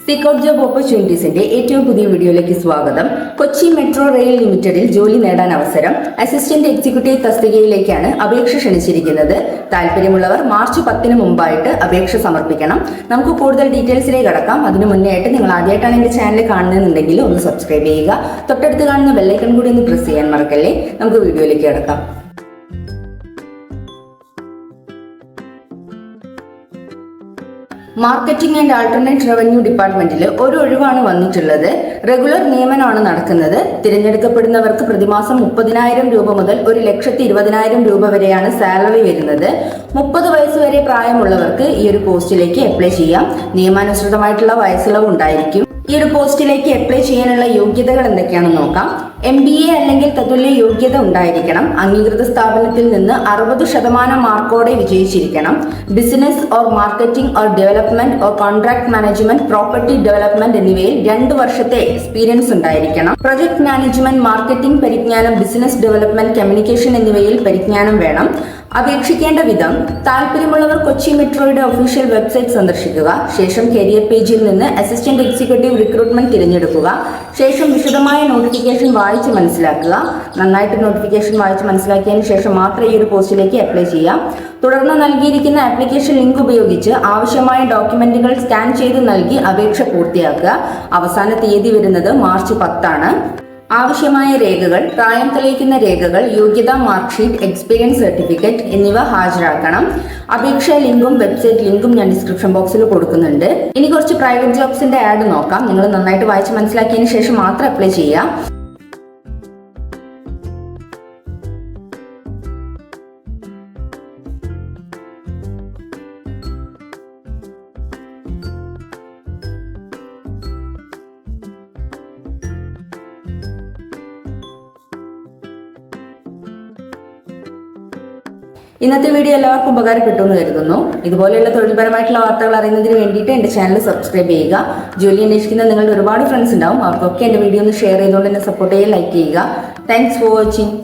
സീക്കൗട്ട് job ഓപ്പർച്യൂണിറ്റീസിന്റെ ഏറ്റവും പുതിയ വീഡിയോയിലേക്ക് സ്വാഗതം. കൊച്ചി മെട്രോ റെയിൽ ലിമിറ്റഡിൽ ജോലി നേടാൻ അവസരം. അസിസ്റ്റന്റ് എക്സിക്യൂട്ടീവ് തസ്തികയിലേക്കാണ് അപേക്ഷ ക്ഷണിച്ചിരിക്കുന്നത്. താല്പര്യമുള്ളവർ മാർച്ച് 10 മുമ്പായിട്ട് അപേക്ഷ സമർപ്പിക്കണം. നമുക്ക് കൂടുതൽ ഡീറ്റെയിൽസിലേക്ക് കടക്കാം. അതിനു മുന്നേ ആയിട്ട് നിങ്ങൾ ആദ്യമായിട്ടാണ് എന്റെ ചാനൽ കാണുന്നതെന്നുണ്ടെങ്കിൽ ഒന്ന് സബ്സ്ക്രൈബ് ചെയ്യുക. തൊട്ടടുത്ത് കാണുന്ന ബെല്ലൈക്കൺ കൂടി ഒന്ന് പ്രസ് ചെയ്യാൻ മറക്കല്ലേ. നമുക്ക് വീഡിയോയിലേക്ക് കടക്കാം. മാർക്കറ്റിംഗ് ആൻഡ് ആൾട്ടർനേറ്റ് റവന്യൂ ഡിപ്പാർട്ട്മെന്റിൽ ഒരു ഒഴിവാണ് വന്നിട്ടുള്ളത്. റെഗുലർ നിയമനമാണ് നടക്കുന്നത്. തിരഞ്ഞെടുക്കപ്പെടുന്നവർക്ക് പ്രതിമാസം 30,000 രൂപ മുതൽ 1,20,000 രൂപ വരെയാണ് സാലറി വരുന്നത്. 30 വയസ്സ് വരെ പ്രായമുള്ളവർക്ക് ഈ ഒരു പോസ്റ്റിലേക്ക് അപ്ലൈ ചെയ്യാം. നിയമാനുസൃതമായിട്ടുള്ള വയസ്സിളവ് ഉണ്ടായിരിക്കും. ഈ ഒരു പോസ്റ്റിലേക്ക് അപ്ലൈ ചെയ്യാനുള്ള യോഗ്യതകൾ എന്തൊക്കെയാണെന്ന് നോക്കാം. MBA അല്ലെങ്കിൽ തത്തുല്യ യോഗ്യത ഉണ്ടായിരിക്കണം. അംഗീകൃത സ്ഥാപനത്തിൽ നിന്ന് 60% മാർക്കോടെ വിജയിച്ചിരിക്കണം. Business or marketing or development or contract management, property development എന്നിവയിൽ 2 വർഷത്തെ എക്സ്പീരിയൻസ് ഉണ്ടായിരിക്കണം. പ്രൊജക്ട് മാനേജ്മെന്റ്, മാർക്കറ്റിംഗ് പരിജ്ഞാനം, ബിസിനസ് ഡെവലപ്മെന്റ്, കമ്മ്യൂണിക്കേഷൻ എന്നിവയിൽ പരിജ്ഞാനം വേണം. അപേക്ഷിക്കേണ്ട വിധം: താല്പര്യമുള്ളവർ കൊച്ചി മെട്രോയുടെ ഒഫീഷ്യൽ വെബ്സൈറ്റ് സന്ദർശിക്കുക. ശേഷം കരിയർ പേജിൽ നിന്ന് അസിസ്റ്റന്റ് എക്സിക്യൂട്ടീവ് റിക്രൂട്ട്മെന്റ് തിരഞ്ഞെടുക്കുക. ശേഷം വിശദമായ നോട്ടിഫിക്കേഷൻ വായിച്ച് മനസ്സിലാക്കുക. നന്നായിട്ട് നോട്ടിഫിക്കേഷൻ വായിച്ച് മനസ്സിലാക്കിയതിന് ശേഷം മാത്രമേ ഈ ഒരു പോസ്റ്റിലേക്ക് അപ്ലൈ ചെയ്യാം. തുടർന്ന് നൽകിയിരിക്കുന്ന ആപ്ലിക്കേഷൻ ലിങ്ക് ഉപയോഗിച്ച് ആവശ്യമായ ഡോക്യുമെന്റുകൾ സ്കാൻ ചെയ്ത് നൽകി അപേക്ഷ പൂർത്തിയാക്കുക. അവസാന തീയതി വരുന്നത് മാർച്ച് 10 ആണ്. ആവശ്യമായ രേഖകൾ: പ്രായം തെളിയിക്കുന്ന രേഖകൾ, യോഗ്യതാ മാർക്ക്ഷീറ്റ്, എക്സ്പീരിയൻസ് സർട്ടിഫിക്കറ്റ് എന്നിവ ഹാജരാക്കണം. അപേക്ഷാ ലിങ്കും വെബ്സൈറ്റ് ലിങ്കും ഞാൻ ഡിസ്ക്രിപ്ഷൻ ബോക്സിൽ കൊടുക്കുന്നുണ്ട്. ഇനി കുറച്ച് പ്രൈവറ്റ് ജോബ്സിന്റെ ആഡ് നോക്കാം. നിങ്ങൾ നന്നായിട്ട് വായിച്ച് മനസ്സിലാക്കിയതിന് ശേഷം മാത്രം അപ്ലൈ ചെയ്യാം. ഇന്നത്തെ വീഡിയോ എല്ലാവർക്കും ഉപകാരപ്പെട്ടു എന്ന് കരുതുന്നു. ഇതുപോലെയുള്ള തൊഴിൽപരമായിട്ടുള്ള വാർത്തകൾ അറിയുന്നതിന് വേണ്ടിയിട്ട് എൻ്റെ ചാനൽ സബ്സ്ക്രൈബ് ചെയ്യുക. ജോലി അന്വേഷിക്കുന്ന നിങ്ങളുടെ ഒരുപാട് ഫ്രണ്ട്സ് ഉണ്ടാവും. അവർക്കൊക്കെ എൻ്റെ വീഡിയോ ഒന്ന് ഷെയർ ചെയ്തുകൊണ്ട് എന്നെ സപ്പോർട്ട് ചെയ്യുക, ലൈക്ക് ചെയ്യുക. Thanks for watching.